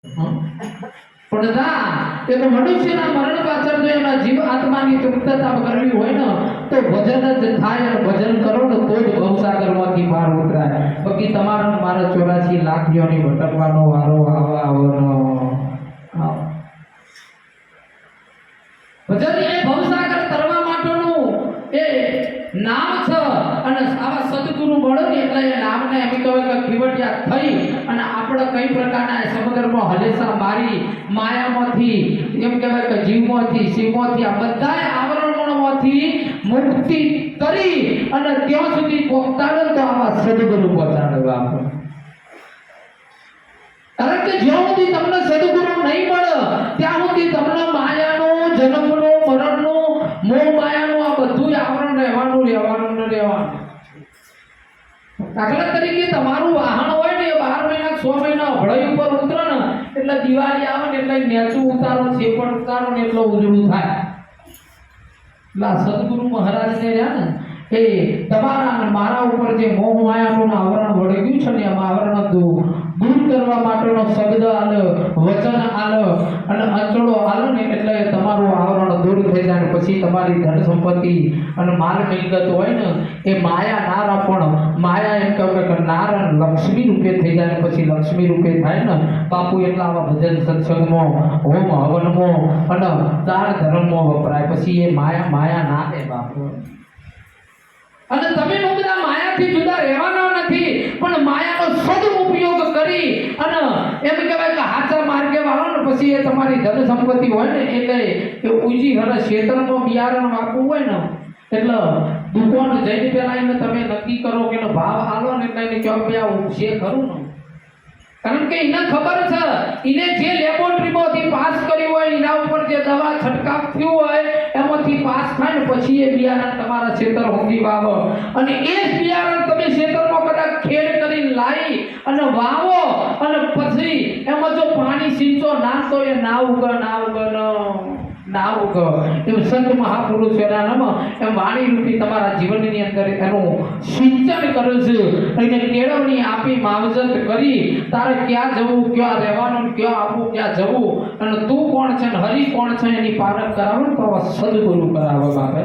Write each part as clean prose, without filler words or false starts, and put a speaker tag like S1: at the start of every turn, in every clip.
S1: પણ ના, એક મનુષ્યના મરણ પાછળ જો એના જીવ આત્માની તૃપ્તતા કરવી હોય ને તો ભજન જ થાય, અને ભજન કરો ને તો જ ભવસાગરમાંથી પાર ઉતરાય. બાકી તમારો મારા 84 લાખ યોની ભટકવાનો વારો આવવાનો. ભજન એ ભવસાગર તરવા માટેનું એ નામ છે, અને આવા સદગુરુ મળે ને એટલે એ નામને એમ કહેવાય કે ખીવટિયા થઈ અને આપણે કઈ પ્રકારના સમુદ્રમાં હલેસા મારી માયામાંથી, એમ કહેવાય કે જીવમાંથી, શિવમાંથી, આ બધા આવરણોમાંથી મુક્તિ કરી અને ત્યાં સુધી પહોંચાડે તો આવા સદગુરુ પહોંચાડવા આપણે. કારણ કે જ્યાં સુધી તમને સદગુરુ નહીં મળે ત્યાં સુધી તમને માયાનો, જન્મનો, મરણનો, મોહ માયાનો આ બધું આવરણ રહેવાનું. દાખલા તરીકે તમારું વાહન હોય ને 12 મહિના 6 મહિના હળઈ ઉપર ઉતરે ને એટલે દિવાળી આવે ને એટલે નેચું ઉતારો, છેપણ ઉતારો ને એટલો ઉજળું થાય. એટલે સદગુરુ મહારાજને રહ્યા ને એ તમારા અને મારા ઉપર જે મોહ માયાનું આવરણ વળી ગયું છે ને એમાં આવરણ દૂર કરવા માટેનો શબ્દ આલે, વચન આલે અને અંચળો આલે ને એટલે તમારું આવરણ દૂર થઈ જાય. પછી તમારી ધન સંપત્તિ અને માલ મિલકત હોય ને એ માયા નારા પણ માયા એમ કહેવાય કે નારાયણ લક્ષ્મી રૂપે થઈ જાય. પછી લક્ષ્મી રૂપે થાય ને બાપુ એટલા આવા ભજન સત્સંગમાં, હોમ હવનમાં અને દાન ધર્મમાં વપરાય. પછી એ માયા ના દે બાપુ. અને તમે બધા માયાથી જુદા રહેવાના નથી, પણ માયાનો સદુપયોગ કરી અને એમ કહેવાય કે હાચા માર્ગે વાળો ને પછી એ તમારી ધન સંપત્તિ હોય ને એટલે એ ઊંચી હરે ક્ષેત્રમાં બિયારણ વાપવું હોય ને એટલે દુકાન જઈને પેલા એને તમે નક્કી કરો કે ભાવ આલો ને એટલે એને કહો કે આ છે ખરું ને. કારણ કે એને ખબર છે એને જે લેબોરેટરીમાંથી પાસ કર્યું હોય એના ઉપર જે દવા છંટકાવ થયું હોય એમાંથી પાસ થાય ને પછી એ બિયારણ તમારા ક્ષેત્ર સુધી વાવો. અને એ જ બિયારણ તમે ક્ષેત્રમાં કદાચ ખેડ કરીને લાવી અને વાવો અને પછી એમાં જો પાણી સિંચો ના તો એ ના ઉગે. એમ સંત મહાપુરુષોના નામ એમ વાણી રૂપી તમારા જીવનની અંદર એનું સિંચન કરે છે. એને કેળવણી આપી માવજત કરી તારે ક્યાં જવું, ક્યાં રહેવાનું, ક્યાં આવવું, ક્યાં જવું અને તું કોણ છે ને હરી કોણ છે એની પાલન કરાવો તો સદગુરુ કરાવો બાપે.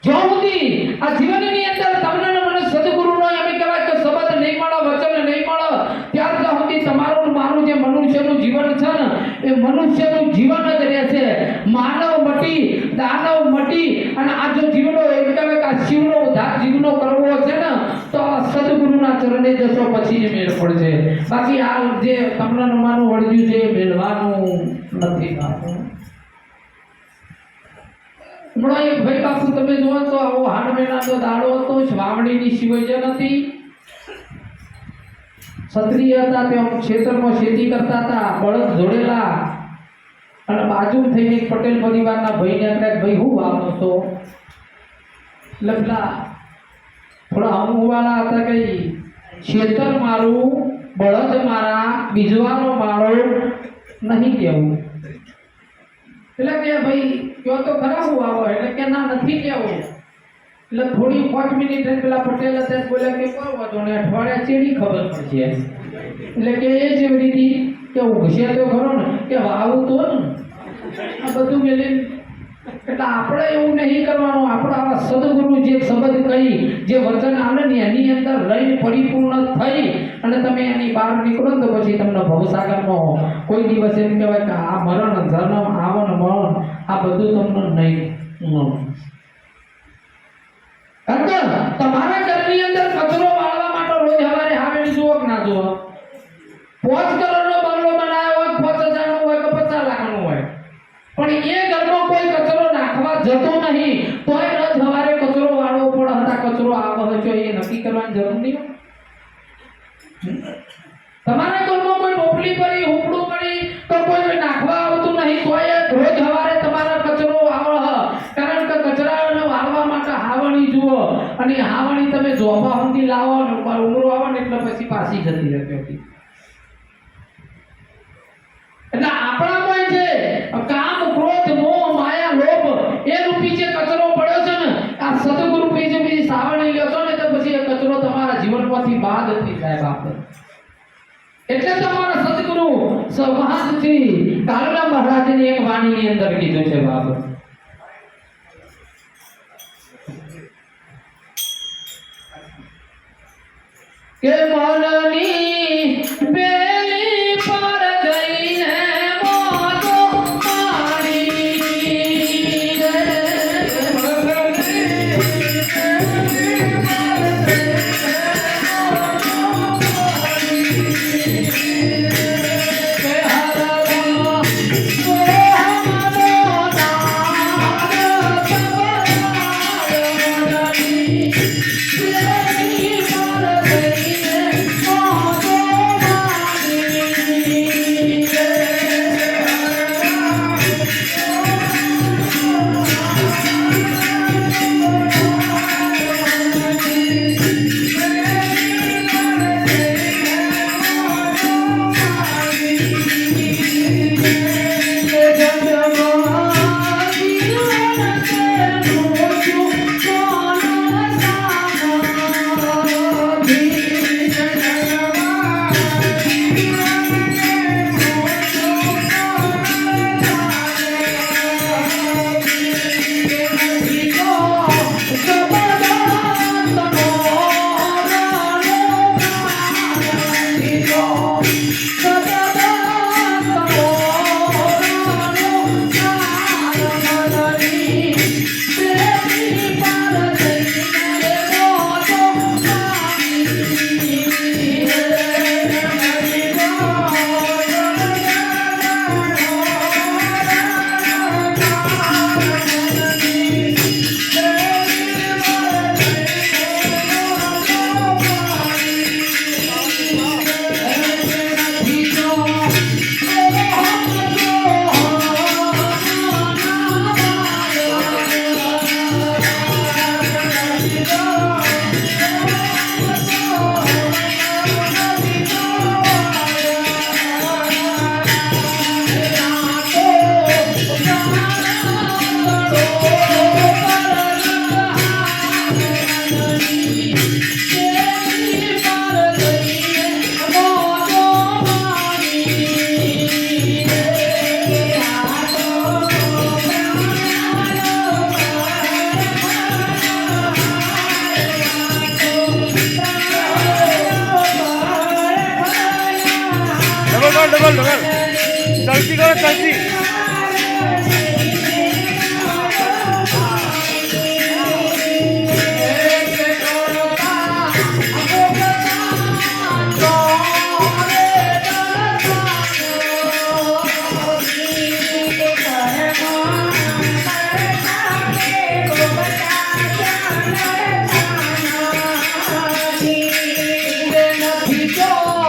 S1: જ્યાં સુધી આ જીવનની અંદર તમને મને સદગુરુનો એમ કહેવાય કે શબ્દ નહીં મળે, વચન નહીં મળે ત્યાર સુધી તમારું મારું જે મનુષ્યનું જીવન છે ને એ મનુષ્યનું જીવન જ રહેશે. માનવ મટી, દાનવ મટી અને આ જો જીવનો એમ કહેવાય કે આ શિવનો ઉદ્ધાર જીવનો કરવો છે ને તો આ સદગુરુના ચરણે જશો પછી જ મેળ પડશે. બાકી આ જે તમને માનું વળગ્યું છે એ મેળવાનું નથી. હમણાં એક ભાઈ બાપુ તમે જુઓ તો આવો 8 મહિનાનો દાડો હતો, વાવણીની સિવાય નથી. ક્ષત્રિય હતા તે ક્ષેત્રમાં ખેતી કરતા હતા, બળદ જોડેલા અને બાજુ થઈને પટેલ પરિવારના ભાઈને આપણે ભાઈ હું વાવો છો લખલા થોડા અમુવાળા હતા કે ખેતર મારું, બળદ મારા, બીજવાનો મારો નહીં કેવું. એટલે કે ભાઈ કયો તો ખરા હું આવો એટલે કે ના નથી કેવું. એટલે થોડી 5 મિનિટ પેલા પટેલ હતા બોલ્યા કે કોઈ વાંધો ને અઠવાડિયા ચેડી ખબર પડશે. એટલે કે એ જ રીતિ કે ઉઘશે તો ખરો ને કે વાવું તો ને આ બધું મેળવી. એટલે આપણે એવું નહીં કરવાનું. આપણે આવા સદગુરુ જે શબ્દ કહી જે વચન આવે ને એની અંદર રહીને પરિપૂર્ણ થઈ અને તમે એની બહાર નીકળો તો પછી તમને ભવસાગરમાં કોઈ દિવસ એમ કહેવાય કે આ મરણ, જન્મ, આવન, મરણ આ બધું તમને નહીં. કારણ કે તમારા ઘરની અંદર કચરો વાળવા માટે રોજ સવારે હાવેડી જુઓ કે ના જુઓ. 5 કરોડનો બંગલો બનાવ્યો હોય, 5,000નો હોય કે 50 લાખનો હોય, પણ એ ઘરમાં કોઈ કચરો નાખવા જતો નહીં તોય રોજ સવારે કચરો વાળવો પડે. હતા કચરો આવે છે એ નક્કી કરવાની જરૂર નહીં. તમારા ઘરમાં કોઈ ટોપલી પડી, હુકડું પડી તો કોઈ નાખવા આવતું નહીં તોય રોજ સવારે તમારા કચરો આવે. કારણ કે કચરાને વાળવા માટે હાવણી જુઓ અને હાવણી તમે જોપા સુધી લાવો ને ઉમરો આવે ને એટલે પછી પાછી જતી રહેતી હતી. એટલે આપણામાં જે કામ, ક્રોધ, મોહ, માયા, લોભ એ રૂપી જે કચરો પડ્યો છે ને આ સદગુરુ રૂપી જે બીજી સાવણી લ્યો છો ને તો પછી એ કચરો તમારા જીવનમાંથી બાદ થઈ જાય બાપ. એટલે તો સમાજથી કાળુરામ મહારાજની એક વાણીની અંદર કીધું છે બાપ કે મનની બેલી પર જઈને મોતો મારી
S2: डबल चलती करो चलती
S1: Go!